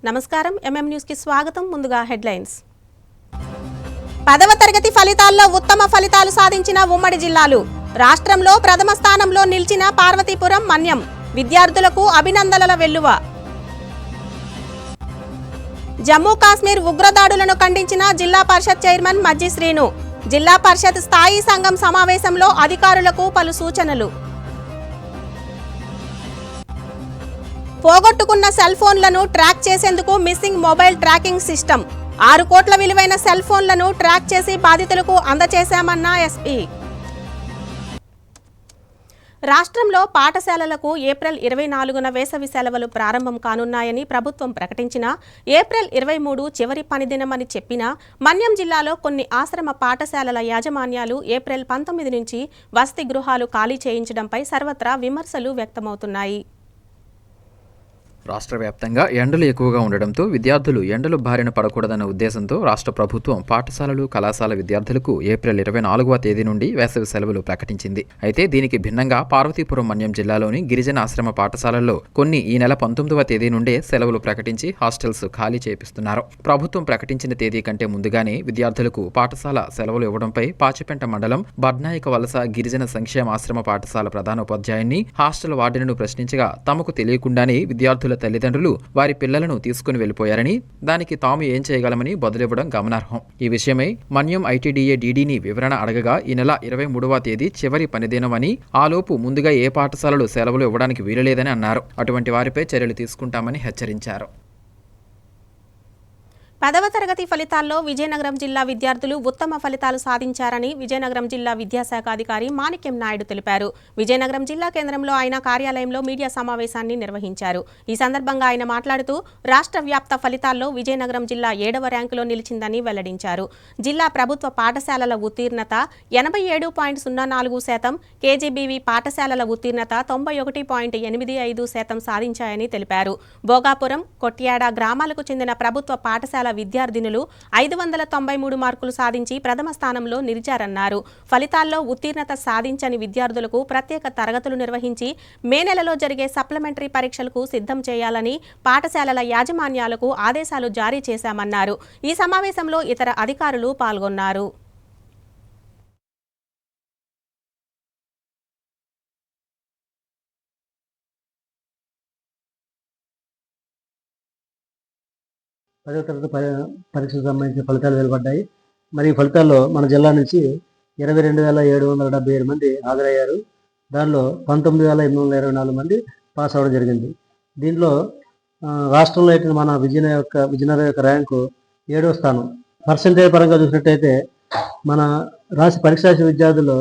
నమస్కారం MM news కి స్వాగతం. ముందుగా హెడ్లైన్స్. 10వ తరగతి ఫలితాల్లో ఉత్తమ ఫలితాలు సాధించిన ఉమ్మడి జిల్లాలు. రాష్ట్రంలో ప్రథమ స్థానంలో నిలిచిన పార్వతీపురం, మన్యం. విద్యార్థులకు అభినందనల వెల్లువ. జమ్మూ కాశ్మీర్ ఉగ్రదాడులను ఖండించిన జిల్లా పరిషత్ చైర్మన్ మజ్జి శ్రీను. జిల్లా పరిషత్ స్థాయి సంఘం సమావేశంలో అధికారులకు పలు సూచనలు. పోగొట్టుకున్న సెల్ ఫోన్లను ట్రాక్ చేసేందుకు మిస్సింగ్ మొబైల్ ట్రాకింగ్ సిస్టమ్. 6 కోట్ల విలువైన సెల్ ఫోన్లను ట్రాక్ చేసి బాధితులకు అందజేశామన్న ఎస్పీ. రాష్ట్రంలో పాఠశాలలకు ఏప్రిల్ 24న వేసవి సెలవులు ప్రారంభం కానున్నాయని ప్రభుత్వం ప్రకటించినా ఏప్రిల్ 23 చివరి పనిదినమని చెప్పినా మన్యం జిల్లాలో కొన్ని ఆశ్రమ పాఠశాలల యాజమాన్యాలు ఏప్రిల్ 19 నుంచి వసతి గృహాలు ఖాళీ చేయించడంపై సర్వత్రా విమర్శలు వ్యక్తమవుతున్నాయి. రాష్ట్ర వ్యాప్తంగా ఎండలు ఎక్కువగా ఉండడంతో విద్యార్థులు ఎండలు బారిన పడకూడదన్న ఉద్దేశంతో రాష్ట్ర ప్రభుత్వం పాఠశాలలు, కళాశాల విద్యార్థులకు ఏప్రిల్ 24వ తేదీ నుండి వేసవి సెలవులు ప్రకటించింది. అయితే దీనికి భిన్నంగా పార్వతీపురం, మన్యం జిల్లాలోని గిరిజన ఆశ్రమ పాఠశాలల్లో కొన్ని ఈ నెల 19వ తేదీ నుండే సెలవులు ప్రకటించి హాస్టల్స్ ఖాళీ చేపిస్తున్నారు. ప్రభుత్వం ప్రకటించిన తేదీ కంటే ముందుగానే విద్యార్థులకు పాఠశాల సెలవులు ఇవ్వడంపై పాచిపెంట మండలం బడ్నాయక వలస గిరిజన సంక్షేమ ఆశ్రమ పాఠశాల ప్రధానోపాధ్యాయున్ని హాస్టల్ వార్డెన్ను ప్రశ్నించగా తమకు తెలియకుండానే విద్యార్థుల తల్లిదండ్రులు వారి పిల్లలను తీసుకుని వెళ్లిపోయారని, దానికి తాము ఏం చేయగలమని బదులివ్వడం గమనార్హం. ఈ విషయమై మన్యం ఐటీడీఏ డీడీని వివరణ అడగగా ఈ నెల 23వ తేదీ చివరి పనిదినమని, ఆలోపు ముందుగా ఏ పాఠశాలలు సెలవులు ఇవ్వడానికి వీలులేదని అన్నారు. అటువంటి వారిపై చర్యలు తీసుకుంటామని హెచ్చరించారు. 10వ తరగతి ఫలితాల్లో విజయనగరం జిల్లా విద్యార్థులు ఉత్తమ ఫలితాలు సాధించారని విజయనగరం జిల్లా విద్యాశాఖ అధికారి మాణిక్యం నాయుడు తెలిపారు. విజయనగరం జిల్లా కేంద్రంలో ఆయన కార్యాలయంలో మీడియా సమావేశాన్ని నిర్వహించారు. ఈ సందర్భంగా ఆయన మాట్లాడుతూ రాష్ట్ర వ్యాప్త ఫలితాల్లో విజయనగరం జిల్లా 7వ ర్యాంకులో నిలిచిందని వెల్లడించారు. జిల్లా ప్రభుత్వ పాఠశాలల ఉత్తీర్ణత 87.04%, కేజీబీవీ పాఠశాలల ఉత్తీర్ణత 91.85% సాధించాయని తెలిపారు. భోగాపురం, కొట్యాడ గ్రామాలకు చెందిన ప్రభుత్వ పాఠశాల విద్యార్థినులు 593 మార్కులు సాధించి ప్రథమ స్థానంలో నిలిచారన్నారు. ఫలితాల్లో ఉత్తీర్ణత సాధించని విద్యార్థులకు ప్రత్యేక తరగతులు నిర్వహించి మే నెలలో జరిగే సప్లిమెంటరీ పరీక్షలకు సిద్ధం చేయాలని పాఠశాలల యాజమాన్యాలకు ఆదేశాలు జారీ చేశామన్నారు. ఈ సమావేశంలో ఇతర అధికారులు పాల్గొన్నారు. పదవ తరగతి పరీక్షకు సంబంధించిన ఫలితాలు వెలువడ్డాయి. మరి ఈ ఫలితాల్లో మన జిల్లా నుంచి 22,777 మంది హాజరయ్యారు. దానిలో 19,824 మంది పాస్ అవ్వడం జరిగింది. దీంట్లో రాష్ట్రంలో అయితే మన విజయనగరం యొక్క ర్యాంకు 7వ స్థానం. పర్సెంటేజ్ పరంగా చూసినట్టయితే మన పరీక్ష రాసిన విద్యార్థుల్లో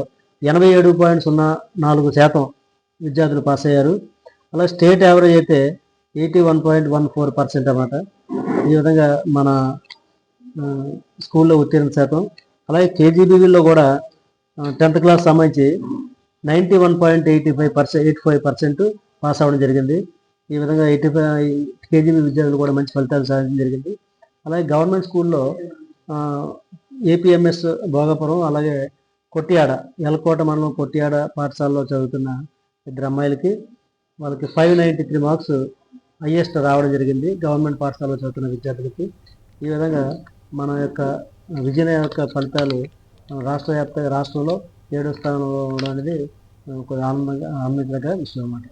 87.04% విద్యార్థులు పాస్ అయ్యారు. అలాగే స్టేట్ యావరేజ్ అయితే 81.14% అన్నమాట. ఈ విధంగా మన స్కూల్లో ఉత్తీర్ణ శాతం. అలాగే కేజీబీవీలో కూడా 10th క్లాస్ సంబంధించి 91.85% పాస్ అవ్వడం జరిగింది. ఈ విధంగా 85 కేజీబీ విద్యార్థులు కూడా మంచి ఫలితాలు సాధించడం జరిగింది. అలాగే గవర్నమెంట్ స్కూల్లో ఏపీఎంఎస్ భోగాపురం, అలాగే కొట్టియాడ, ఎలకోట మండలం కొట్టియాడ పాఠశాలలో చదువుతున్న 2 అమ్మాయిలకి వాళ్ళకి 593 మార్క్స్ హైయెస్ట్ రావడం జరిగింది గవర్నమెంట్ పాఠశాలలో చదువుతున్న విద్యార్థులకి. ఈ విధంగా మన యొక్క విజయనగరం యొక్క ఫలితాలు రాష్ట్రంలో 7వ స్థానంలో ఉండడం అనేది ఆనందించదగ్గ విషయం అన్నమాట.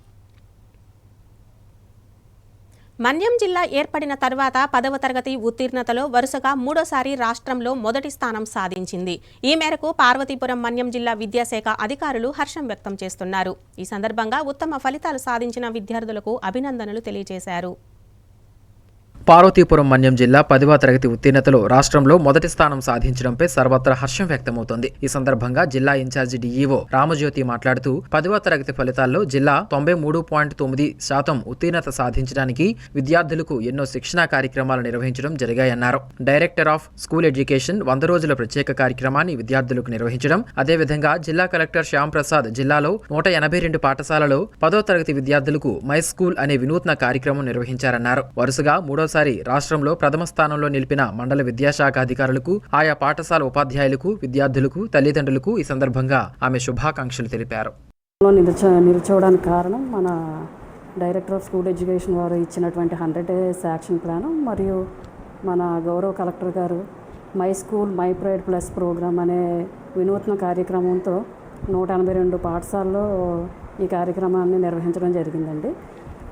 మన్యం జిల్లా ఏర్పడిన తర్వాత 10వ తరగతి ఉత్తీర్ణతలో వరుసగా 3వసారి రాష్ట్రంలో మొదటి స్థానం సాధించింది. ఈ మేరకు పార్వతీపురం, మన్యం జిల్లా విద్యాశాఖ అధికారులు హర్షం వ్యక్తం చేస్తున్నారు. ఈ సందర్భంగా ఉత్తమ ఫలితాలు సాధించిన విద్యార్థులకు అభినందనలు తెలియజేశారు. పార్వతీపురం, మన్యం జిల్లా 10వ తరగతి ఉత్తీర్ణతలో రాష్ట్రంలో మొదటి స్థానం సాధించడంపై సర్వత్రా హర్షం వ్యక్తమవుతోంది. ఈ సందర్భంగా జిల్లా ఇన్ఛార్జి డీఈఓ రామజ్యోతి మాట్లాడుతూ 10వ తరగతి ఫలితాల్లో జిల్లా 93.9% ఉత్తీర్ణత సాధించడానికి విద్యార్థులకు ఎన్నో శిక్షణా కార్యక్రమాలు నిర్వహించడం జరిగాయన్నారు. డైరెక్టర్ ఆఫ్ స్కూల్ ఎడ్యుకేషన్ 100 రోజుల ప్రత్యేక కార్యక్రమాన్ని విద్యార్థులకు నిర్వహించడం, అదేవిధంగా జిల్లా కలెక్టర్ శ్యామ్ ప్రసాద్ జిల్లాలో 182 పాఠశాలలో 10వ తరగతి విద్యార్థులకు మై స్కూల్ అనే వినూత్న కార్యక్రమం నిర్వహించారన్నారు. వరుసగా 3వ రాష్ట్రంలో ప్రథమ స్థానంలో నిలిపిన మండల విద్యాశాఖ అధికారులకు, ఆయా పాఠశాల ఉపాధ్యాయులకు, విద్యార్థులకు, తల్లిదండ్రులకు ఈ సందర్భంగా ఆమె శుభాకాంక్షలు తెలిపారు. నిలిచోవడానికి కారణం మన డైరెక్టర్ ఆఫ్ స్కూల్ ఎడ్యుకేషన్ వారు ఇచ్చినటువంటి 100 days యాక్షన్ ప్లాను మరియు మన గౌరవ కలెక్టర్ గారు my school my pride plus programme అనే వినూత్న కార్యక్రమంతో 182 పాఠశాలలో ఈ కార్యక్రమాన్ని నిర్వహించడం జరిగిందండి.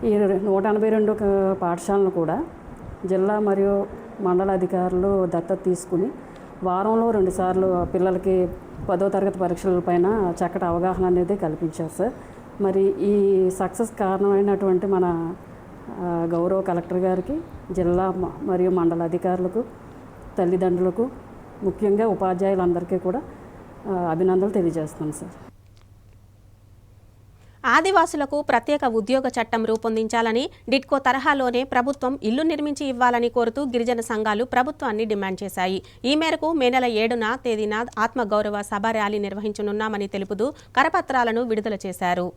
ఈ 182 పాఠశాలను కూడా జిల్లా మరియు మండల అధికారులు దత్తత తీసుకుని వారంలో 2 సార్లు పిల్లలకి 10వ తరగతి పరీక్షలపైన చక్కటి అవగాహన అనేది కల్పించారు సార్. మరి ఈ సక్సెస్ కారణమైనటువంటి మన గౌరవ కలెక్టర్ గారికి, జిల్లా మరియు మండల అధికారులకు, తల్లిదండ్రులకు, ముఖ్యంగా ఉపాధ్యాయులందరికీ కూడా అభినందనలు తెలియజేస్తున్నాను సార్. ఆదివాసులకు ప్రత్యేక ఉద్యోగ చట్టం రూపొందించాలని, డిడ్కో తరహాలోనే ప్రభుత్వం ఇల్లు నిర్మించి ఇవ్వాలని కోరుతూ గిరిజన సంఘాలు ప్రభుత్వాన్ని డిమాండ్ చేశాయి. ఈ మేరకు మే నెల 7వ తేదీన ఆత్మగౌరవ సభ ర్యాలీ నిర్వహించనున్నామని తెలుపుతూ కరపత్రాలను విడుదల చేశారు.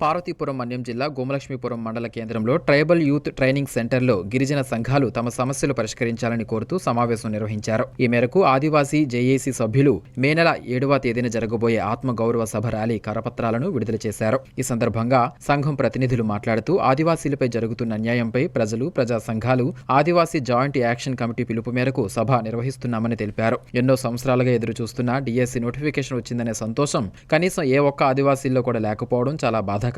పార్వతీపురం మన్యం జిల్లా గోమలక్ష్మీపురం మండల కేంద్రంలో ట్రైబల్ యూత్ ట్రైనింగ్ సెంటర్లో గిరిజన సంఘాలు తమ సమస్యలు పరిష్కరించాలని కోరుతూ సమావేశం నిర్వహించారు. ఈ మేరకు ఆదివాసీ జేఏసీ సభ్యులు మే నెల 7వ తేదీన జరగబోయే ఆత్మగౌరవ సభ ర్యాలీ కరపత్రాలను విడుదల చేశారు. ఈ సందర్భంగా సంఘం ప్రతినిధులు మాట్లాడుతూ ఆదివాసీలపై జరుగుతున్న అన్యాయంపై ప్రజలు, ప్రజా సంఘాలు, ఆదివాసీ జాయింట్ యాక్షన్ కమిటీ పిలుపు మేరకు సభ నిర్వహిస్తున్నామని తెలిపారు. ఎన్నో సంవత్సరాలుగా ఎదురు చూస్తున్న డిఎస్సి నోటిఫికేషన్ వచ్చిందనే సంతోషం కనీసం ఏ ఒక్క ఆదివాసీల్లో కూడా లేకపోవడం చాలా బాధాకరమని,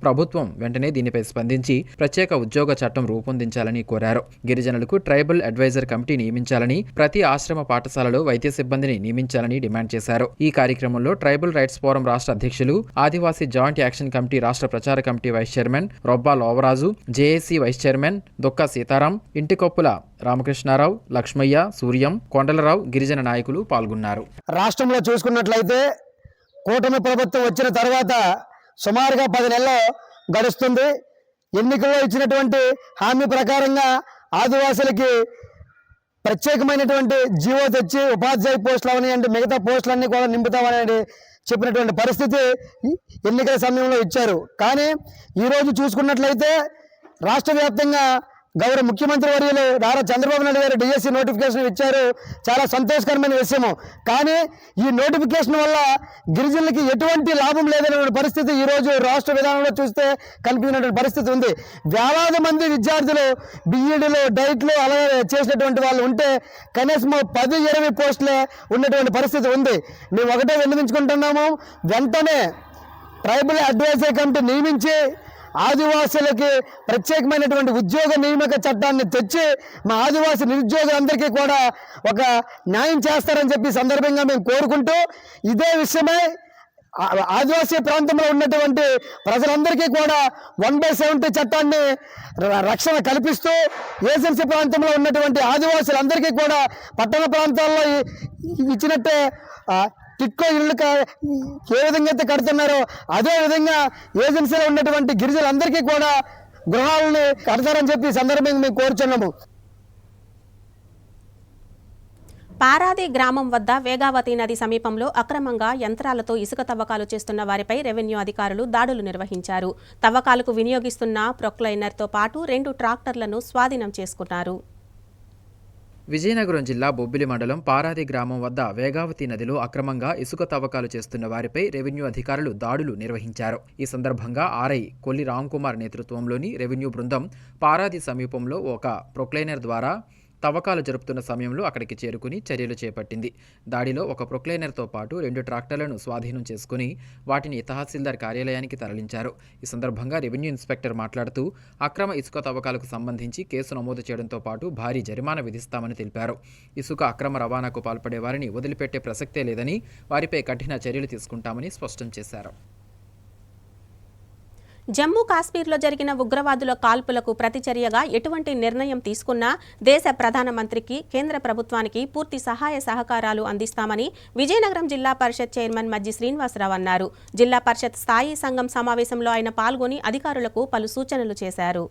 ప్రభుత్వం వెంటనే దీనిపై స్పందించి ప్రత్యేక ఉద్యోగ చట్టం రూపొందించాలని కోరారు. గిరిజనులకు ట్రైబల్ అడ్వైజర్ కమిటీ నియమించాలని, ప్రతి ఆశ్రమ పాఠశాలలో వైద్య సిబ్బందిని నియమించాలని డిమాండ్ చేశారు. ఈ కార్యక్రమంలో ట్రైబల్ రైట్స్ ఫోరం రాష్ట్ర అధ్యక్షులు, ఆదివాసీ జాయింట్ యాక్షన్ కమిటీ రాష్ట్ర ప్రచార committee vice chairman Robba Lovaraju, JAC vice chairman Dokka Sitaram, Intikoppula Ramakrishnarao, Lakshmaiah, Suryam, Kondalarao, గిరిజన నాయకులు పాల్గొన్నారు. రాష్ట్రంలో చూసుకున్నట్లయితే కూటమి ప్రభుత్వం వచ్చిన తర్వాత సుమారుగా 10 నెలలు గడుస్తుంది. ఎన్నికల్లో ఇచ్చినటువంటి హామీ ప్రకారంగా ఆదివాసులకి ప్రత్యేకమైనటువంటి జీవో తెచ్చి ఉపాధ్యాయ పోస్టులు అవనివ్వండి, మిగతా పోస్టులన్నీ కూడా నింపుతామని చెప్పినటువంటి పరిస్థితి ఎన్నికల సమయంలో ఇచ్చారు. కానీ ఈరోజు చూసుకున్నట్లయితే రాష్ట్ర వ్యాప్తంగా గౌరవ ముఖ్యమంత్రి వర్యులు నారా చంద్రబాబు నాయుడు గారు డిఎస్సి నోటిఫికేషన్ ఇచ్చారు. చాలా సంతోషకరమైన విషయము. కానీ ఈ నోటిఫికేషన్ వల్ల గిరిజనులకి ఎటువంటి లాభం లేదనే పరిస్థితి ఈరోజు రాష్ట్ర విధానంలో చూస్తే కనిపించినటువంటి పరిస్థితి ఉంది. వేలాది మంది విద్యార్థులు బీఈడీలు, డైట్లు అలాగే చేసినటువంటి వాళ్ళు ఉంటే కనీసం 10-20 పోస్టులే ఉన్నటువంటి పరిస్థితి ఉంది. మేము ఒకటే విన్నవించుకుంటున్నాము, వెంటనే ట్రైబల్ అడ్వైజరీ కమిటీ నియమించి ఆదివాసులకి ప్రత్యేకమైనటువంటి ఉద్యోగ నియామక చట్టాన్ని తెచ్చి మా ఆదివాసీ నిరుద్యోగులందరికీ కూడా ఒక న్యాయం చేస్తారని చెప్పి సందర్భంగా మేము కోరుకుంటూ, ఇదే విషయమై ఆదివాసీ ప్రాంతంలో ఉన్నటువంటి ప్రజలందరికీ కూడా 1/70 చట్టాన్ని రక్షణ కల్పిస్తూ ఏజెన్సీ ప్రాంతంలో ఉన్నటువంటి ఆదివాసులందరికీ కూడా పట్టణ ప్రాంతాల్లో ఇచ్చినట్టే టిక్కో ఇళ్ళు ఏ విధంగా అయితే కడుతున్నారో అదే విధంగా ఏజెన్సీలో ఉన్నటువంటి గిరిజనులందరికీ కూడా గృహాలని కడతారని చెప్పి సందర్భంగా మేము కోరుచున్నాము. పారాది గ్రామం వద్ద వేగావతి నది సమీపంలో అక్రమంగా యంత్రాలతో ఇసుక తవ్వకాలు చేస్తున్న వారిపై రెవెన్యూ అధికారులు దాడులు నిర్వహించారు. తవ్వకాలకు వినియోగిస్తున్న ప్రొక్లైనర్తో పాటు 2 ట్రాక్టర్లను స్వాధీనం చేసుకున్నారు. విజయనగరం జిల్లా బొబ్బిలి మండలం పారాది గ్రామం వద్ద వేగావతి నదిలో అక్రమంగా ఇసుక తవ్వకాలు చేస్తున్న వారిపై రెవెన్యూ అధికారులు దాడులు నిర్వహించారు. ఈ సందర్భంగా ఆర్ఐ కొల్లి రామ్కుమార్ నేతృత్వంలోని రెవెన్యూ బృందం పారాది సమీపంలో ఒక ప్రొక్లైనర్ ద్వారా తవ్వకాలు జరుపుతున్న సమయంలో అక్కడికి చేరుకుని చర్యలు చేపట్టింది. దాడిలో ఒక ప్రొక్లైనర్తో పాటు 2 ట్రాక్టర్లను స్వాధీనం చేసుకుని వాటిని తహసీల్దార్ కార్యాలయానికి తరలించారు. ఈ సందర్భంగా రెవెన్యూ ఇన్స్పెక్టర్ మాట్లాడుతూ అక్రమ ఇసుక తవ్వకాలకు సంబంధించి కేసు నమోదు చేయడంతో పాటు భారీ జరిమానా విధిస్తామని తెలిపారు. ఇసుక అక్రమ రవాణాకు పాల్పడే వారిని వదిలిపెట్టే ప్రసక్తే లేదని, వారిపై కఠిన చర్యలు తీసుకుంటామని స్పష్టం చేశారు. జమ్మూ కాశ్మీర్లో జరిగిన ఉగ్రవాదుల కాల్పులకు ప్రతిచర్యగా ఎటువంటి నిర్ణయం తీసుకున్నా దేశ ప్రధానమంత్రికి, కేంద్ర ప్రభుత్వానికి పూర్తి సహాయ సహకారాలు అందిస్తామని విజయనగరం జిల్లా పరిషత్ చైర్మన్ మజ్జి శ్రీనివాసరావు అన్నారు. జిల్లా పరిషత్ స్థాయి సంఘం సమావేశంలో ఆయన పాల్గొని అధికారులకు పలు సూచనలు చేశారు.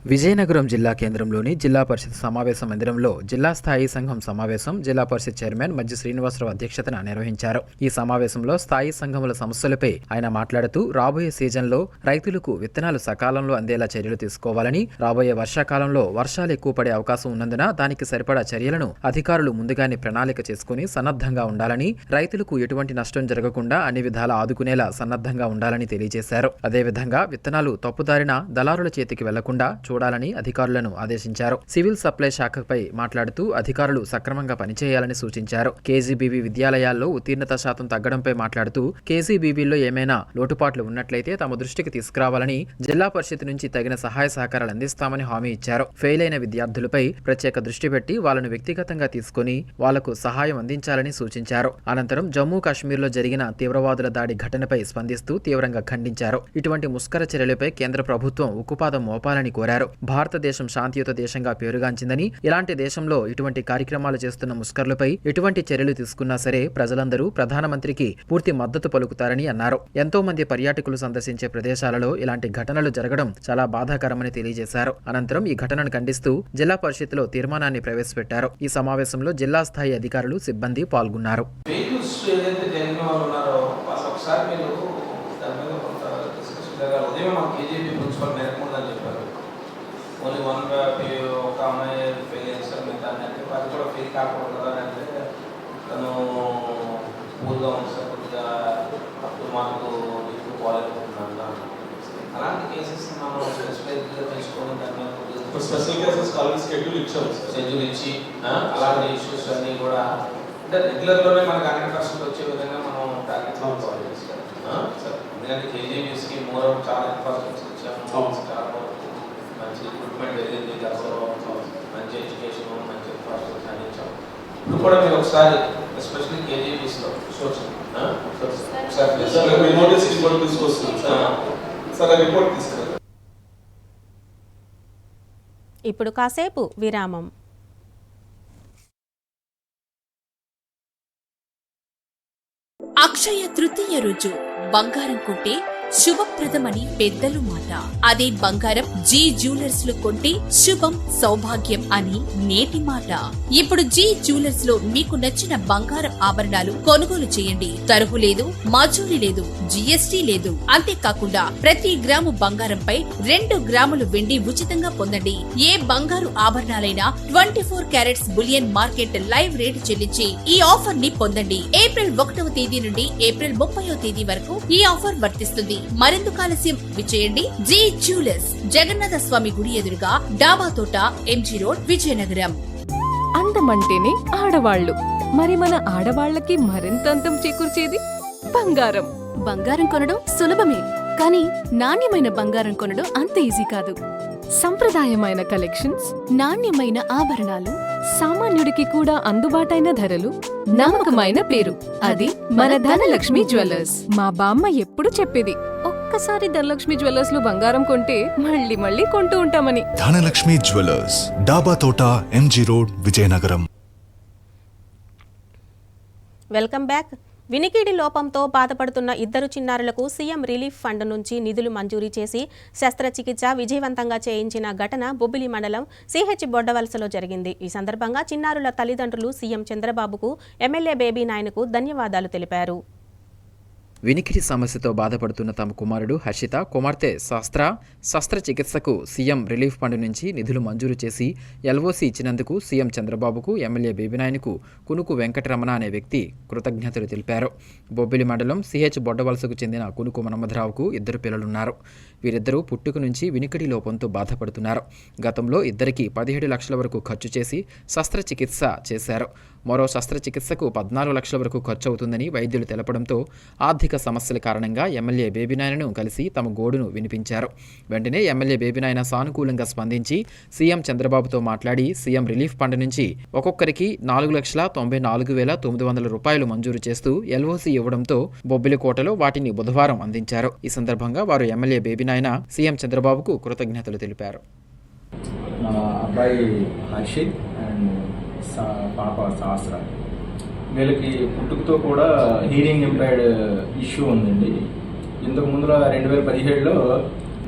విజయనగరం జిల్లా కేంద్రంలోని జిల్లా పరిషత్ సమావేశ మందిరంలో జిల్లా స్థాయి సంఘం సమావేశం జిల్లా పరిషత్ చైర్మన్ మజ్జి శ్రీనివాసరావు అధ్యక్షతన నిర్వహించారు. ఈ సమావేశంలో స్థాయి సంఘముల సమస్యలపై ఆయన మాట్లాడుతూ రాబోయే సీజన్లో రైతులకు విత్తనాలు సకాలంలో అందేలా చర్యలు తీసుకోవాలని, రాబోయే వర్షాకాలంలో వర్షాలు ఎక్కువ పడే అవకాశం ఉన్నందున దానికి సరిపడా చర్యలను అధికారులు ముందుగానే ప్రణాళిక చేసుకుని సన్నద్ధంగా ఉండాలని, రైతులకు ఎటువంటి నష్టం జరగకుండా అన్ని విధాలా ఆదుకునేలా సన్నద్ధంగా ఉండాలని తెలియజేశారు. అదేవిధంగా విత్తనాలు తప్పుదారిన దళారుల చేతికి వెళ్లకుండా చూడాలని అధికారులను ఆదేశించారు. సివిల్ సప్లై శాఖపై మాట్లాడుతూ అధికారులు సక్రమంగా పనిచేయాలని సూచించారు. కేజీబీవీ విద్యాలయాల్లో ఉత్తీర్ణత శాతం తగ్గడంపై మాట్లాడుతూ కేజీబీవీలో ఏమైనా లోటుపాట్లు ఉన్నట్లయితే తమ దృష్టికి తీసుకురావాలని, జిల్లా పరిషత్ నుంచి తగిన సహాయ సహకారాలు అందిస్తామని హామీ ఇచ్చారు. ఫెయిల్ అయిన విద్యార్థులపై ప్రత్యేక దృష్టి పెట్టి వాళ్లను వ్యక్తిగతంగా తీసుకుని వాళ్లకు సహాయం అందించాలని సూచించారు. అనంతరం జమ్మూ కాశ్మీర్లో జరిగిన తీవ్రవాదుల దాడి ఘటనపై స్పందిస్తూ తీవ్రంగా ఖండించారు. ఇటువంటి ముష్కర చర్యలపై కేంద్ర ప్రభుత్వం ఉక్కుపాదం మోపాలని కోరారు. భారతదేశం శాంతియుత దేశంగా పేరుగాంచిందని, ఇలాంటి దేశంలో ఇటువంటి కార్యక్రమాలు చేస్తున్న ముష్కర్లపై ఎటువంటి చర్యలు తీసుకున్నా సరే ప్రజలందరూ ప్రధానమంత్రికి పూర్తి మద్దతు పలుకుతారని అన్నారు. ఎంతో మంది పర్యాటకులు సందర్శించే ప్రదేశాలలో ఇలాంటి ఘటనలు జరగడం చాలా బాధాకరమని తెలియజేశారు. అనంతరం ఈ ఘటనను ఖండిస్తూ జిల్లా పరిషత్లో తీర్మానాన్ని ప్రవేశపెట్టారు. ఈ సమావేశంలో జిల్లా స్థాయి అధికారులు, సిబ్బంది పాల్గొన్నారు. ఓన్లీ వన్ ఒక అమ్మాయి ఫెయిల్ చేస్తారు, మిగతా అంటే అది కూడా ఫెయిల్ కాకూడదు కదా అంటే తను స్కూల్గా ఉంది సార్, కొద్దిగా అప్పుడు మాకు ఇప్పుడు పోలేకపోతున్నాను. అలాంటి కేసెస్ మనం స్పెసిఫిక్గా తెలుసుకొని దాన్ని స్పెషల్ కేసెస్ కాలేజ్ షెడ్యూల్ ఇచ్చి అలాంటి ఇష్యూస్ అన్నీ కూడా అంటే రెగ్యులర్లోనే మనకు 100% వచ్చే విధంగా మనం టార్గెట్స్ సార్. ఎందుకంటే కేజీబీస్కి మోర్ చాలా ఇన్ఫ్రాస్ట్రక్చర్ ఇచ్చాము, చాలా మంచి రిక్రూట్మెంట్ జరిగింది, మంచి ఎడ్యుకేషన్, మంచి ఇన్ఫ్రాస్ట్రక్చర్ అందించాము. ఇప్పుడు కూడా మీరు ఒకసారి ఎస్పెషల్లీ కేజీబీస్లో ఇప్పుడు కాసేపు విరామం. అక్షయ తృతీయ రోజు బంగారం కొంటే శుభప్రదమని పెద్దలు మాట. అదే బంగారం జీ జ్యువెలర్స్ లో కొంటే శుభం, సౌభాగ్యం అని నేటి మాట. ఇప్పుడు జీ జ్యువెలర్స్ లో మీకు నచ్చిన బంగారం ఆభరణాలు కొనుగోలు చేయండి. తరుగు లేదు, మజూరీ లేదు, జీఎస్టీ లేదు. అంతేకాకుండా ప్రతి గ్రాము బంగారంపై 2 గ్రాములు వెండి ఉచితంగా పొందండి. ఏ బంగారు ఆభరణాలైనా 24 carats bullion market live rate చెల్లించి ఈ ఆఫర్ ని పొందండి. ఏప్రిల్ 1వ తేదీ నుండి ఏప్రిల్ 30వ తేదీ వరకు ఈ ఆఫర్ వర్తిస్తుంది. మరెందుకు ఆలస్యం, విచేయండి. జీ జ్యువెలర్స్, జగన్నాథ స్వామి గుడి ఎదురుగా, డాబా తోట, ఎంజీ రోడ్, విజయనగరం. అందమంటేనే ఆడవాళ్లు, మరి మన ఆడవాళ్లకి మరింత అందం చేకూర్చేది బంగారం. బంగారం కొనడం సులభమే, కానీ నాణ్యమైన బంగారం కొనడం అంత ఈజీ కాదు. సంప్రదాయమైన కలెక్షన్స్, నాణ్యమైన ఆభరణాలు, సామాన్యుడికి కూడా అందుబాటైన ధరలు, నమ్మకమైన పేరు, అది మన ధనలక్ష్మి జ్యువెలర్స్. మా బామ్మ ఎప్పుడు చెప్పేది, ఒక్కసారి ధనలక్ష్మి జ్యువెలర్స్ లో బంగారం కొంటే మళ్ళీ మళ్ళీ కొంటూ ఉంటామని. ధనలక్ష్మి జ్యువెలర్స్, డాబా తోట, MG road, Vizianagaram. Welcome back. వినికిడి లోపంతో బాధపడుతున్న 2 చిన్నారులకు సీఎం రిలీఫ్ ఫండ్ నుంచి నిధులు మంజూరీ చేసి శస్త్రచికిత్స విజయవంతంగా చేయించిన ఘటన బొబ్బిలి మండలం సిహెచ్ బొడ్డవలసలో జరిగింది. ఈ సందర్భంగా చిన్నారుల తల్లిదండ్రులు సీఎం చంద్రబాబుకు, ఎమ్మెల్యే బేబీ నాయనకు ధన్యవాదాలు తెలిపారు. వినికిడి సమస్యతో బాధపడుతున్న తమ కుమారుడు హర్షిత, కుమార్తె శస్త్రచికిత్సకు సీఎం రిలీఫ్ ఫండ్ నుంచి నిధులు మంజూరు చేసి ఎల్ఓసి ఇచ్చినందుకు సీఎం చంద్రబాబుకు, ఎమ్మెల్యే బేబీనాయనకు కునుకు వెంకటరమణ అనే వ్యక్తి కృతజ్ఞతలు తెలిపారు. బొబ్బిలి మండలం సిహెచ్ బొడ్డవలసకు చెందిన కునుకు మన్మథరావుకు 2 పిల్లలున్నారు. వీరిద్దరూ పుట్టుక నుంచి వినికిడి లోపంతో బాధపడుతున్నారు. గతంలో ఇద్దరికి 17 లక్షల వరకు ఖర్చు చేసి శస్త్రచికిత్స చేశారు. మరో శస్త్రచికిత్సకు 14 లక్షల వరకు ఖర్చు అవుతుందని వైద్యులు తెలపడంతో ఆర్థిక సమస్యల కారణంగా ఎమ్మెల్యే బేబీనాయనను కలిసి తమ గోడును వినిపించారు. వెంటనే ఎమ్మెల్యే బేబీనాయన సానుకూలంగా స్పందించి సీఎం చంద్రబాబుతో మాట్లాడి సీఎం రిలీఫ్ ఫండ్ నుంచి ఒక్కొక్కరికి 4,94,900 రూపాయలు మంజూరు చేస్తూ ఎల్ఓసి ఇవ్వడంతో బొబ్బిలికోటలో వాటిని బుధవారం అందించారు. ఈ సందర్భంగా వారు ఎమ్మెల్యే బేబీనాయన సీఎం చంద్రబాబుకు కృతజ్ఞతలు తెలిపారు. అబ్బాయి హర్షిత్ అండ్ పాప సహస్ర, వీళ్ళకి పుట్టుకతో కూడా హీరింగ్ ఇంపైర్డ్ ఇష్యూ ఉందండి. ఇంతకు ముందులో 2017లో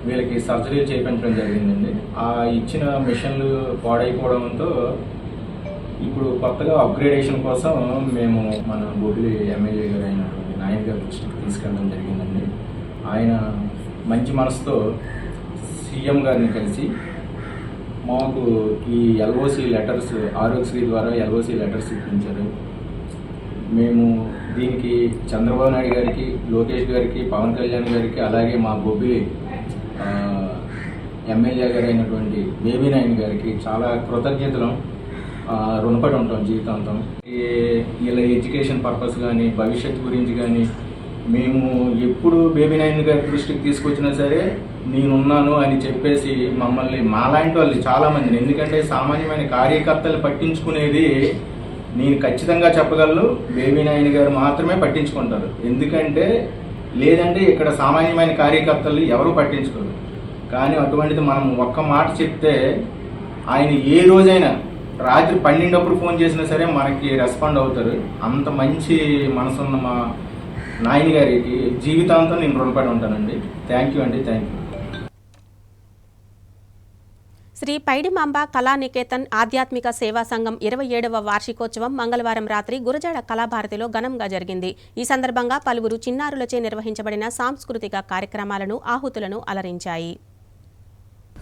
వీళ్ళకి సర్జరీలు చేయించడం జరిగిందండి. ఆ ఇచ్చిన మిషన్లు పాడైపోవడంతో ఇప్పుడు కొత్తగా అప్గ్రేడేషన్ కోసం మేము మన బొబ్బిలి ఎమ్మెల్యే గారు అయినటువంటి నాయక్ గారి దృష్టికి తీసుకెళ్ళడం జరిగిందండి. ఆయన మంచి మనసుతో సీఎం గారిని కలిసి మాకు ఈ ఎల్ఓసి లెటర్స్ ఆరోగ్యశ్రీ ద్వారా ఎల్ఓసి లెటర్స్ ఇప్పించారు. మేము దీనికి చంద్రబాబు నాయుడు గారికి, లోకేష్ గారికి, పవన్ కళ్యాణ్ గారికి, అలాగే మా బొబ్బిలి ఎమ్మెల్యే గారు అయినటువంటి బేబీ నాయన్ గారికి చాలా కృతజ్ఞతలు, రుణపడి ఉంటాం జీవితాంతం. వీళ్ళ ఎడ్యుకేషన్ పర్పస్ కానీ, భవిష్యత్తు గురించి కానీ మేము ఎప్పుడు బేబీ నాయన్ గారి దృష్టికి తీసుకొచ్చినా సరే నేనున్నాను అని చెప్పేసి మమ్మల్ని మాలాంటి వాళ్ళు చాలామందిని, ఎందుకంటే సామాన్యమైన కార్యకర్తలు పట్టించుకునేది నేను ఖచ్చితంగా చెప్పగలను, బేబీ నాయన్ గారు మాత్రమే పట్టించుకుంటారు. ఎందుకంటే లేదంటే ఇక్కడ సామాన్యమైన కార్యకర్తలు ఎవరూ పట్టించుకోరు. కానీ అటువంటిది మనం ఒక్క మాట చెప్తే ఆయన ఏ రోజైనా రాత్రి 12 ఫోన్ చేసినా సరే మనకి రెస్పాండ్ అవుతారు. అంత మంచి మనసున్న మా నాయని గారికి జీవితాంతం నేను రుణపడి ఉంటానండి. థ్యాంక్ యూ అండి, థ్యాంక్ యూ. శ్రీ పైడిమాంబ కళానికేతన్ ఆధ్యాత్మిక సేవా సంఘం 27వ వార్షికోత్సవం మంగళవారం రాత్రి గురజాడ కళాభారతిలో ఘనంగా జరిగింది. ఈ సందర్భంగా పలువురు చిన్నారులచే నిర్వహించబడిన సాంస్కృతిక కార్యక్రమాలను ఆహుతులను అలరించాయి.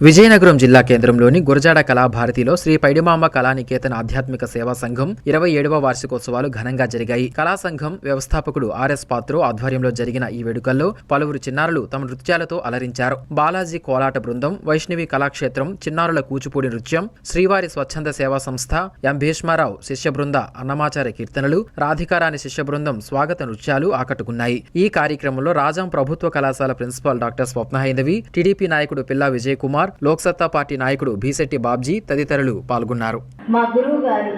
విజయనగరం జిల్లా కేంద్రంలోని గురజాడ కళాభారతిలో శ్రీ పైడిమాంబ కళానికేతన్ ఆధ్యాత్మిక సేవా సంఘం 27వ వార్షికోత్సవాలు ఘనంగా జరిగాయి. కళా సంఘం వ్యవస్థాపకుడు ఆర్ఎస్ పాత్రో ఆధ్వర్యంలో జరిగిన ఈ వేడుకల్లో పలువురు చిన్నారులు తమ నృత్యాలతో అలరించారు. బాలాజీ కోలాట బృందం, వైష్ణవి కళాక్షేత్రం, చిన్నారుల కూచిపూడి నృత్యం, శ్రీవారి స్వచ్ఛంద సేవా సంస్థ, ఎం భీష్మారావు శిష్య బృంద అన్నమాచార్య కీర్తనలు, రాధికారాణి శిష్య బృందం స్వాగత నృత్యాలు ఆకట్టుకున్నాయి. ఈ కార్యక్రమంలో రాజాం ప్రభుత్వ కళాశాల ప్రిన్సిపాల్ డాక్టర్ స్వప్న హైందవి, టీడీపీ నాయకుడు పిల్లా విజయ్ కుమార్, లోక్సత్తా పార్టీ నాయకుడు భీశెట్టి బాబ్జీ తదితరులు పాల్గొన్నారు. మా గురువు గారు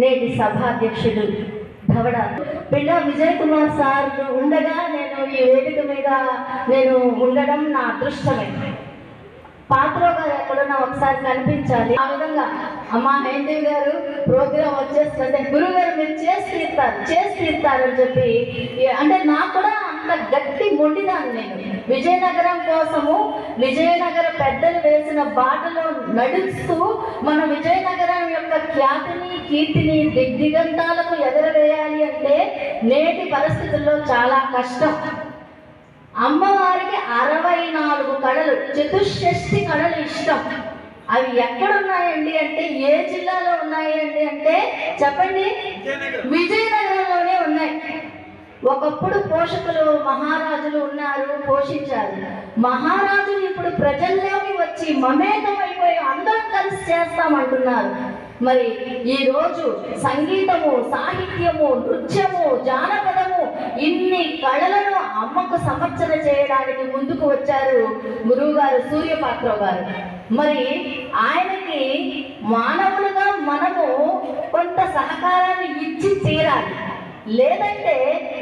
నేటి సభాధ్యక్షుడు ధవడ పిల్లా విజయ్ కుమార్ సార్ ఉండగా నేను ఈ వేదిక మీద ఉండడం నా అదృష్టమే. పాత్రో గారు ఎక్కడున్నా ఒకసారి కనిపించాలి. ఆ విధంగా అమ్మా హైందవి గారు ప్రోగ్రాం వచ్చేస్తుంటే గురువు గారు మీరు చేసి తీరుతారు అని చెప్పి, అంటే నాకు కూడా అంత గట్టి మొండిదాన్ని. నేను విజయనగరం కోసము విజయనగర పెద్దలు వేసిన బాటలో నడుస్తూ మన విజయనగరం యొక్క ఖ్యాతిని, కీర్తిని దిగ్దిగంతాలకు ఎగరవేయాలి అంటే నేటి పరిస్థితుల్లో చాలా కష్టం. అమ్మవారికి 64 కళలు, చతుషష్ఠి కళలు ఇష్టం. అవి ఎక్కడున్నాయండి అంటే, ఏ జిల్లాలో ఉన్నాయండి అంటే చెప్పండి, విజయనగరంలోనే ఉన్నాయి. ఒకప్పుడు పోషకులు మహారాజులు ఉన్నారు, పోషించారు. మహారాజులు ఇప్పుడు ప్రజల్లోకి వచ్చి మమేకమైపోయి అందరం కలిసి చేస్తామంటున్నారు. మరి ఈరోజు సంగీతము, సాహిత్యము, నృత్యము, జానపదము ఇన్ని కళలను అమ్మకు సమర్చన చేయడానికి ముందుకు వచ్చారు గురువుగారు సూర్యపాత్రో గారు. మరి ఆయనకి మానవులుగా మనము కొంత సహకారాన్ని ఇచ్చి తీరాలి. లేదంటే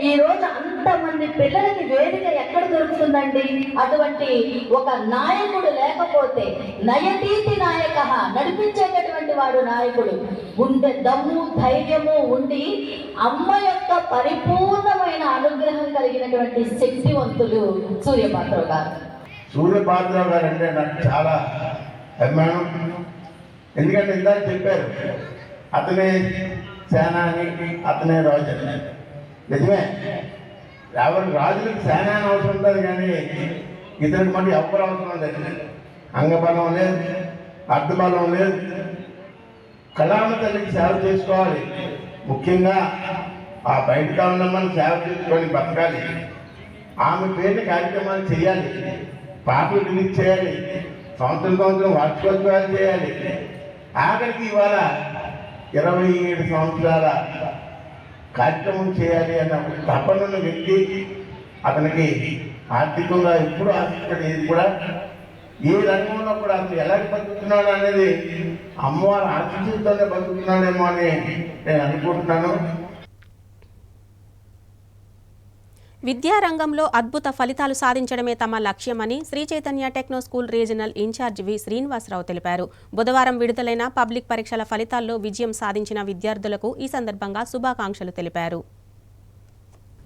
ఈరోజు అంతమంది పిల్లలకి వేదిక ఎక్కడ దొరుకుతుందండి? అటువంటి ఒక నాయకుడు లేకపోతే, నయతీతి నాయక, నడిపించేటటువంటి వాడు నాయకుడు, ఉండే దమ్ము ధైర్యము ఉండి అమ్మ యొక్క పరిపూర్ణమైన అనుగ్రహం కలిగినటువంటి శక్తివంతులు సూర్యపాత్రో గారు. సూర్యపాత్రో గారు అంటే నాకు చాలా అభిమానం. ఎందుకంటే ఇందాక చెప్పారు, అతనే సేనాని, అతనే రాజు. నిజమే, ఎవరి రాజులకు సేనాని అవసరం ఉంటుంది, కానీ ఇతనికి మళ్ళీ ఎవరు అవసరం లేదు. అంగబలం లేదు, అర్థబలం లేదు. కళామ తల్లికి సేవ చేసుకోవాలి. ముఖ్యంగా ఆ బయట ఉన్నమ్మని సేవ చేసుకొని బతకాలి. ఆమె పేరుని కార్యక్రమాలు చేయాలి, పాటలు రిలీజ్ చేయాలి, సంవత్సరం వార్షికోత్సవాలు చేయాలి. ఆఖరికి ఇవాళ 27 సంవత్సరాల కార్యక్రమం చేయాలి అన్న తపనను వ్యక్తి. అతనికి ఆర్థికంగా ఎప్పుడు ఆశించడం, ఏది కూడా ఏ రంగంలో కూడా అతను ఎలాగ బతుకుతున్నాడు అనేది అమ్మవారు ఆశించుతోనే బతుకుతున్నాడేమో అని నేను అనుకుంటున్నాను. విద్యారంగంలో అద్భుత ఫలితాలు సాధించడమే తమ లక్ష్యమని Sri Chaitanya techno school regional incharge V Srinivasarao తెలిపారు. బుధవారం విడుదలైన పబ్లిక్ పరీక్షల ఫలితాల్లో విజయం సాధించిన విద్యార్థులకు ఈ సందర్భంగా శుభాకాంక్షలు తెలిపారు.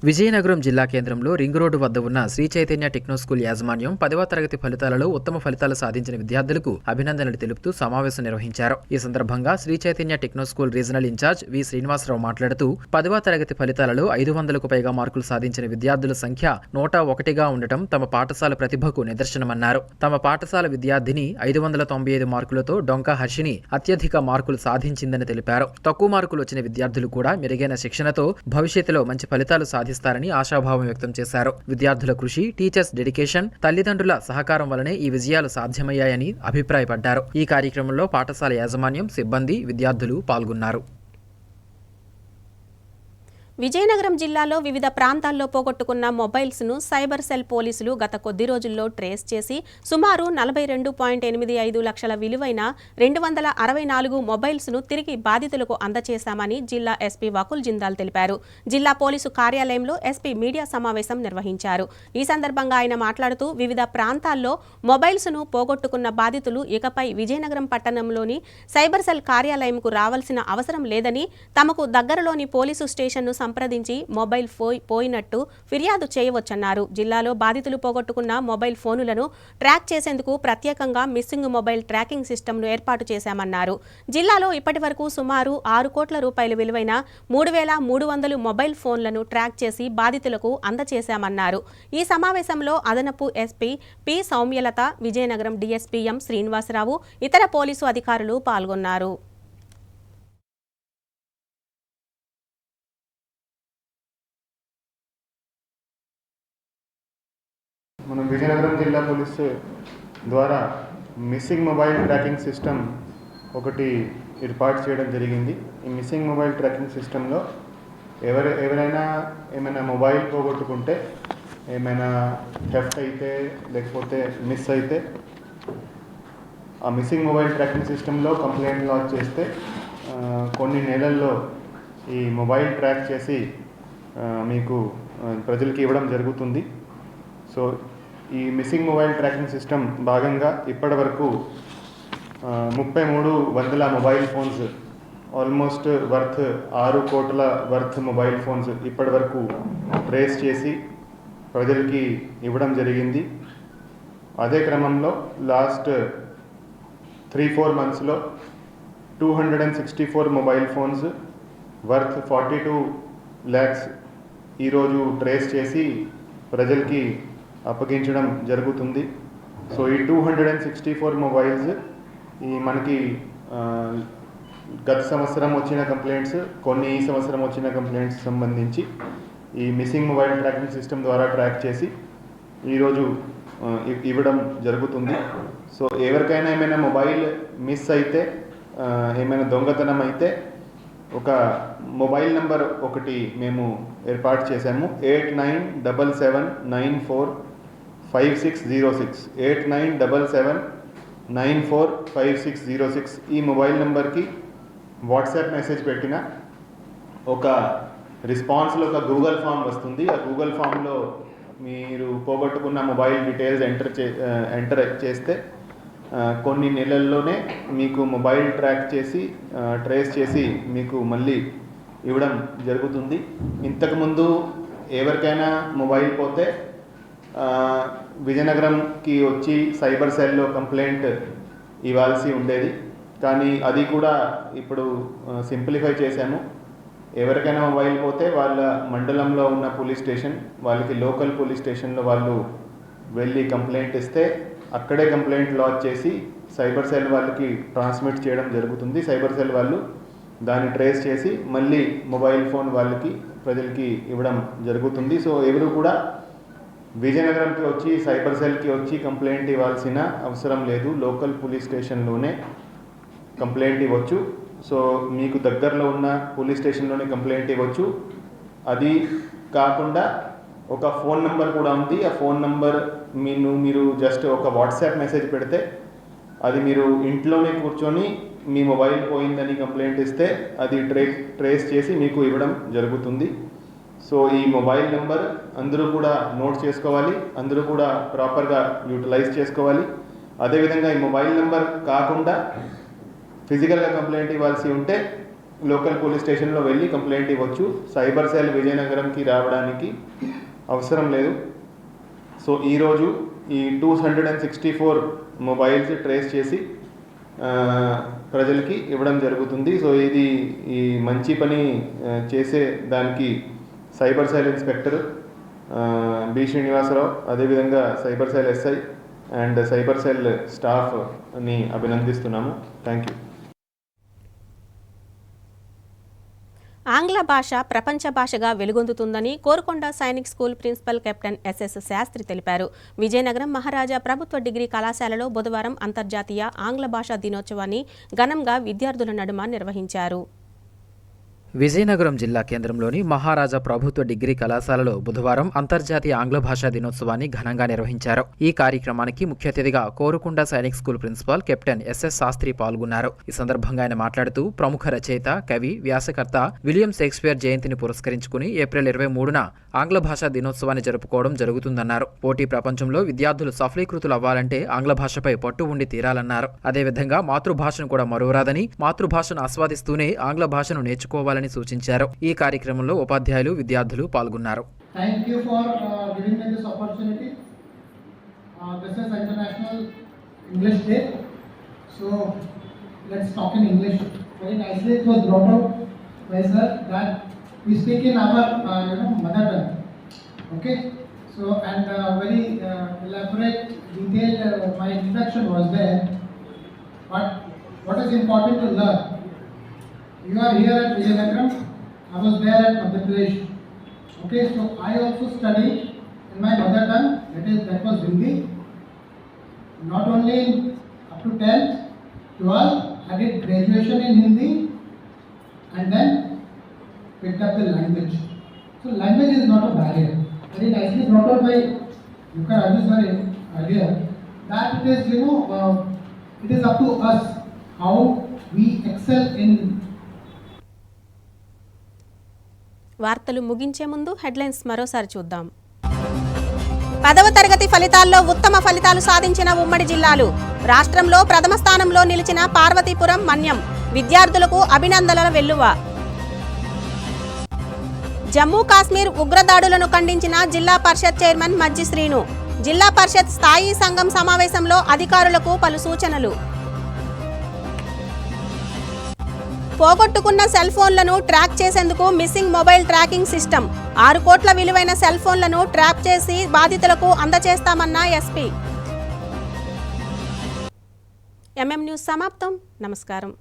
విజయనగరం జిల్లా కేంద్రంలో రింగ్ రోడ్డు వద్ద ఉన్న శ్రీ చైతన్య టెక్నో స్కూల్ యాజమాన్యం 10వ తరగతి ఫలితాలలో ఉత్తమ ఫలితాలు సాధించిన విద్యార్థులకు అభినందనలు తెలుపుతూ సమావేశం నిర్వహించారు. ఈ సందర్భంగా Sri Chaitanya techno school regional incharge V Srinivasarao మాట్లాడుతూ 10వ తరగతి ఫలితాలలో 500కు పైగా మార్కులు సాధించిన విద్యార్థుల సంఖ్య 101గా ఉండటం తమ పాఠశాల ప్రతిభకు నిదర్శనమన్నారు. తమ పాఠశాల విద్యార్థిని 595 మార్కులతో డొంకా హర్షిని అత్యధిక మార్కులు సాధించిందని తెలిపారు. తక్కువ మార్కులు వచ్చిన విద్యార్థులు కూడా మెరుగైన శిక్షణతో భవిష్యత్తులో మంచి ఫలితాలు సాధిస్తారని ఆశాభావం వ్యక్తం చేశారు. విద్యార్థుల కృషి, టీచర్స్ డెడికేషన్, తల్లిదండ్రుల సహకారం వల్లనే ఈ విజయాలు సాధ్యమయ్యాయని అభిప్రాయపడ్డారు. ఈ కార్యక్రమంలో పాఠశాల యాజమాన్యం, సిబ్బంది, విద్యార్థులు పాల్గొన్నారు. విజయనగరం జిల్లాలో వివిధ ప్రాంతాల్లో పోగొట్టుకున్న మొబైల్స్ను సైబర్ సెల్ పోలీసులు గత కొద్ది రోజుల్లో ట్రేస్ చేసి సుమారు 42.85 లక్షల విలువైన 264 మొబైల్స్ను తిరిగి బాధితులకు అందజేశామని జిల్లా ఎస్పీ వకుల్ జిందాల్ తెలిపారు. జిల్లా పోలీసు కార్యాలయంలో ఎస్పీ మీడియా సమావేశం నిర్వహించారు. ఈ సందర్భంగా ఆయన మాట్లాడుతూ వివిధ ప్రాంతాల్లో మొబైల్స్ను పోగొట్టుకున్న బాధితులు ఇకపై విజయనగరం పట్టణంలోని సైబర్ సెల్ కార్యాలయంకు రావాల్సిన అవసరం లేదని, తమకు దగ్గరలోని పోలీసు స్టేషన్ను సంప్రదించి మొబైల్ పోయినట్టు ఫిర్యాదు చేయవచ్చన్నారు. జిల్లాలో బాధితులు పోగొట్టుకున్న మొబైల్ ఫోనులను ట్రాక్ చేసేందుకు ప్రత్యేకంగా మిస్సింగ్ మొబైల్ ట్రాకింగ్ సిస్టమ్ను ఏర్పాటు చేశామన్నారు. జిల్లాలో ఇప్పటివరకు సుమారు 6 కోట్ల రూపాయల విలువైన 3,300 మొబైల్ ఫోన్లను ట్రాక్ చేసి బాధితులకు అందజేశామన్నారు. ఈ సమావేశంలో అదనపు SP P Sowmyalatha, Vizianagaram DSP M Srinivasarao, ఇతర పోలీసు అధికారులు పాల్గొన్నారు. మనం విజయనగరం జిల్లా పోలీసు ద్వారా మిస్సింగ్ మొబైల్ ట్రాకింగ్ సిస్టమ్ ఒకటి ఏర్పాటు చేయడం జరిగింది. ఈ మిస్సింగ్ మొబైల్ ట్రాకింగ్ సిస్టంలో ఎవరైనా ఏమైనా మొబైల్ పోగొట్టుకుంటే, ఏమైనా థెఫ్ట్ అయితే, లేకపోతే మిస్ అయితే, ఆ మిస్సింగ్ మొబైల్ ట్రాకింగ్ సిస్టంలో కంప్లైంట్ లాంచ్ చేస్తే కొన్ని నెలల్లో ఈ మొబైల్ ట్రాక్ చేసి మీకు ప్రజలకి ఇవ్వడం జరుగుతుంది. సో ఈ మిస్సింగ్ మొబైల్ ట్రాకింగ్ సిస్టమ్ భాగంగా ఇప్పటి వరకు 3,300 మొబైల్ ఫోన్స్, ఆల్మోస్ట్ వర్త్ 6 కోట్ల వర్త్ మొబైల్ ఫోన్స్ ఇప్పటి వరకు ట్రేస్ చేసి ప్రజలకి ఇవ్వడం జరిగింది. అదే క్రమంలో లాస్ట్ 3-4 మంత్స్లో 264 మొబైల్ ఫోన్స్ వర్త్ 42 lakhs ఈరోజు ట్రేస్ చేసి ప్రజలకి అప్పగించడం జరుగుతుంది. సో ఈ 264 మొబైల్స్ ఈ మనకి గత సంవత్సరం వచ్చిన కంప్లైంట్స్, కొన్ని ఈ సంవత్సరం వచ్చిన కంప్లైంట్స్ సంబంధించి ఈ మిస్సింగ్ మొబైల్ ట్రాకింగ్ సిస్టమ్ ద్వారా ట్రాక్ చేసి ఈరోజు ఇవ్వడం జరుగుతుంది. సో ఎవరికైనా ఏమైనా మొబైల్ మిస్ అయితే, ఏమైనా దొంగతనం అయితే ఒక మొబైల్ నెంబర్ ఒకటి మేము ఏర్పాటు చేశాము. 8977945606 8977945606 ఈ మొబైల్ నెంబర్కి వాట్సాప్ మెసేజ్ పెట్టిన ఒక రెస్పాన్స్లో ఒక గూగుల్ ఫామ్ వస్తుంది. ఆ గూగుల్ ఫామ్లో మీరు పోగొట్టుకున్న మొబైల్ డీటెయిల్స్ ఎంటర్ చేస్తే కొన్ని నెలల్లోనే మీకు మొబైల్ ట్రాక్ చేసి ట్రేస్ చేసి మీకు మళ్ళీ ఇవ్వడం జరుగుతుంది. ఇంతకుముందు ఎవరికైనా మొబైల్ పోతే విజయనగరంకి వచ్చి సైబర్ సెల్లో కంప్లైంట్ ఇవ్వాల్సి ఉండేది. కానీ అది కూడా ఇప్పుడు సింప్లిఫై చేశాము. ఎవరికైనా మొబైల్ పోతే వాళ్ళ మండలంలో ఉన్న పోలీస్ స్టేషన్, వాళ్ళకి లోకల్ పోలీస్ స్టేషన్లో వాళ్ళు వెళ్ళి కంప్లైంట్ ఇస్తే అక్కడే కంప్లైంట్ లాంచ్ చేసి సైబర్ సెల్ వాళ్ళకి ట్రాన్స్మిట్ చేయడం జరుగుతుంది. సైబర్ సెల్ వాళ్ళు దాన్ని ట్రేస్ చేసి మళ్ళీ మొబైల్ ఫోన్ వాళ్ళకి ప్రజలకి ఇవ్వడం జరుగుతుంది. సో ఎవరు కూడా విజయనగరంకి వచ్చి సైబర్ సెల్కి వచ్చి కంప్లైంట్ ఇవ్వాల్సిన అవసరం లేదు. లోకల్ పోలీస్ స్టేషన్లోనే కంప్లైంట్ ఇవ్వచ్చు. సో మీకు దగ్గరలో ఉన్న పోలీస్ స్టేషన్లోనే కంప్లైంట్ ఇవ్వచ్చు. అది కాకుండా ఒక ఫోన్ నెంబర్ కూడా ఉంది. ఆ ఫోన్ నెంబర్ మీరు జస్ట్ ఒక వాట్సాప్ మెసేజ్ పెడితే అది మీరు ఇంట్లోనే కూర్చొని మీ మొబైల్ పోయిందని కంప్లైంట్ ఇస్తే అది ట్రేస్ చేసి మీకు ఇవ్వడం జరుగుతుంది. సో ఈ మొబైల్ నెంబర్ అందరూ కూడా నోట్ చేసుకోవాలి, అందరూ కూడా ప్రాపర్గా యూటిలైజ్ చేసుకోవాలి. అదేవిధంగా ఈ మొబైల్ నెంబర్ కాకుండా ఫిజికల్గా కంప్లైంట్ ఇవ్వాల్సి ఉంటే లోకల్ పోలీస్ స్టేషన్లో వెళ్ళి కంప్లైంట్ ఇవ్వచ్చు. సైబర్ సెల్ విజయనగరంకి రావడానికి అవసరం లేదు. సో ఈరోజు ఈ 264 మొబైల్స్ ట్రేస్ చేసి ప్రజలకి ఇవ్వడం జరుగుతుంది. సో ఇది ఈ మంచి పని చేసే దానికి cyber cell inspector B Srinivasarao, అదేవిధంగా cyber cell SI and cyber cell స్టాఫ్ని అభినందిస్తున్నాము. Thank you. ఆంగ్ల భాష ప్రపంచ భాషగా వెలుగొందుతుందని Korukonda Sainik school principal captain SS Sastri తెలిపారు. విజయనగరం మహారాజా ప్రభుత్వ డిగ్రీ కళాశాలలో బుధవారం అంతర్జాతీయ ఆంగ్ల భాషా దినోత్సవాన్ని ఘనంగా విద్యార్థుల నడుమ నిర్వహించారు. విజయనగరం జిల్లా కేంద్రంలోని మహారాజా ప్రభుత్వ డిగ్రీ కళాశాలలో బుధవారం అంతర్జాతీయ ఆంగ్ల భాషా దినోత్సవాన్ని ఘనంగా నిర్వహించారు. ఈ కార్యక్రమానికి ముఖ్య అతిథిగా Korukonda Sainik school principal captain SS Sastry పాల్గొన్నారు. ఈ సందర్భంగా ఆయన మాట్లాడుతూ ప్రముఖ రచయిత, కవి, వ్యాసకర్త విలియం షేక్స్పియర్ జయంతిని పురస్కరించుకుని ఏప్రిల్ 23న ఆంగ్ల భాషా దినోత్సవాన్ని జరుపుకోవడం జరుగుతుందన్నారు. పోటీ ప్రపంచంలో విద్యార్థులు సఫలీకృతులు అవ్వాలంటే ఆంగ్ల భాషపై పట్టు ఉండి తీరాలన్నారు. అదేవిధంగా మాతృభాషను కూడా మరువరాదని, మాతృభాషను ఆస్వాదిస్తూనే ఆంగ్ల భాషను నేర్చుకోవాలని సూచించారు. ఈ కార్యక్రమంలో ఉపాధ్యాయులు, విద్యార్థులు పాల్గొన్నారు. Thank you for giving me this opportunity. This is International English Day. So let's talk in English. Very nicely it was brought out by sir that we speak in our mother tongue. Okay. So and very elaborate, detailed my introduction was there. But what is important to learn? You are here at Vijayanagaram. I was there at Madhya Pradesh. Okay, so I also studied in my mother tongue. That was Hindi. Not only up to 10th, 12th, I did graduation in Hindi, and then picked up the language. So language is not a barrier. Very nicely brought out by Yukar Raju sir earlier. That it is it is up to us how we excel in. వార్తలు ముగించే ముందు headlines మరోసారి చూద్దాం. 10వ తరగతి ఫలితాల్లో ఉత్తమ ఫలితాలు సాధించిన ఉమ్మడి జిల్లాలు. రాష్ట్రంలో ప్రథమ స్థానంలో నిలిచిన పార్వతీపురం, మన్యం. విద్యార్థులకు అభినందనల వెల్లువ. జమ్మూ కాశ్మీర్ ఉగ్రదాడులను ఖండించిన జిల్లా పరిషత్ చైర్మన్ మజ్జి శ్రీను. జిల్లా పరిషత్ స్థాయి సంఘం సమావేశంలో అధికారులకు పలు సూచనలు. పోగొట్టుకున్న సెల్ ఫోన్లను ట్రాక్ చేసేందుకు మిస్సింగ్ మొబైల్ ట్రాకింగ్ సిస్టమ్. 6 కోట్ల విలువైన సెల్ ఫోన్లను ట్రాప్ చేసి బాధితులకు అందజేస్తామన్న ఎస్పీ. ఎంఎం న్యూస్ సమాప్తం. నమస్కారం.